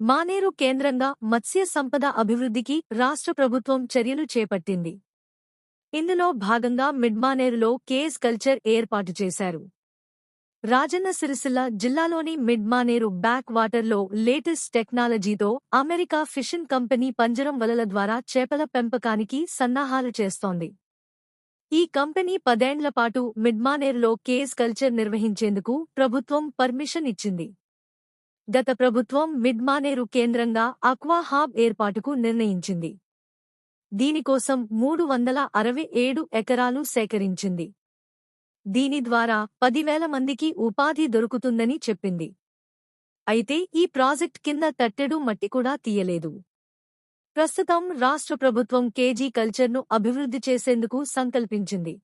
మానేరు కేంద్రంగా మత్స్య సంపద అభివృద్ధికి రాష్ట్ర ప్రభుత్వం చర్యలు చేపట్టింది. ఇందులో భాగంగా మిడ్మానేరులో కేఎస్ కల్చర్ ఏర్పాటు చేశారు. రాజన్న సిరిసిల్ల జిల్లాలోని మిడ్మానేరు బ్యాక్ వాటర్లో లేటెస్ట్ టెక్నాలజీతో అమెరికా ఫిషింగ్ కంపెనీ పంజరం వలల ద్వారా చేపల పెంపకానికి సన్నాహాలు చేస్తోంది. ఈ కంపెనీ 10 ఏళ్ల పాటు మిడ్మానేరులో కేఎస్ కల్చర్ నిర్వహించేందుకు ప్రభుత్వం పర్మిషన్ ఇచ్చింది. గత ప్రభుత్వం మిడ్మానేరు కేంద్రంగా అక్వా హాబ్ ఏర్పాటుకు నిర్ణయించింది. దీనికోసం 367 ఎకరాలు సేకరించింది. దీని ద్వారా 10,000 మందికి ఉపాధి దొరుకుతుందని చెప్పింది. అయితే ఈ ప్రాజెక్ట్ కింద తట్టెడు మట్టి కూడా తీయలేదు. ప్రస్తుతం రాష్ట్ర ప్రభుత్వం కేజీ కల్చర్ను అభివృద్ధి చేసేందుకు సంకల్పించింది.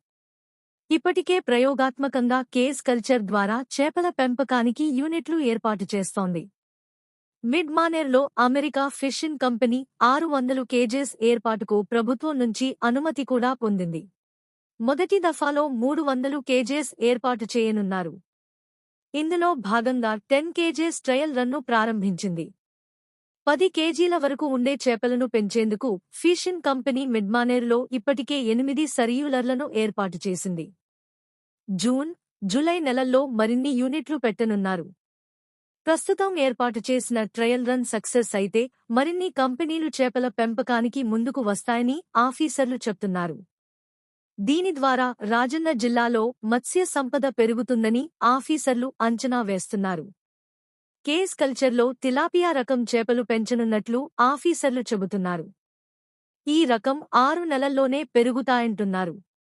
ఇప్పటికే ప్రయోగాత్మకంగా కేఎస్ కల్చర్ ద్వారా చేపల పెంపకానికి యూనిట్లు ఏర్పాటు చేస్తోంది. మిడ్మానేర్లో అమెరికా ఫిషింగ్ కంపెనీ 600 కేజెస్ ఏర్పాటుకు ప్రభుత్వం నుంచి అనుమతి కూడా పొందింది. మొదటి దఫాలో 300 కేజెస్ ఏర్పాటు చేయనున్నారు. ఇందులో భాగంగా 10 కేజెస్ ట్రయల్ రన్ను ప్రారంభించింది. 10 కేజీల వరకు ఉండే చేపలను పెంచేందుకు ఫిషింగ్ కంపెనీ మిడ్మానేరులో ఇప్పటికే 8 సరియూలర్లను ఏర్పాటు చేసింది. జూన్, జూలై నెలల్లో మరిన్ని యూనిట్లు పెట్టనున్నారు. ప్రస్తుతం ఏర్పాటు చేసిన ట్రయల్ రన్ సక్సెస్ అయితే మరిన్ని కంపెనీలు చేపల పెంపకానికి ముందుకు వస్తాయని ఆఫీసర్లు చెప్తున్నారు. దీని ద్వారా రాజన్న జిల్లాలో మత్స్య సంపద పెరుగుతుందని ఆఫీసర్లు అంచనా వేస్తున్నారు. కేఎస్ కల్చర్లో తిలాపియా రకం చేపలు పెంచనున్నట్లు ఆఫీసర్లు చెబుతున్నారు. ఈ రకం 6 నెలల్లోనే పెరుగుతాయంటున్నారు.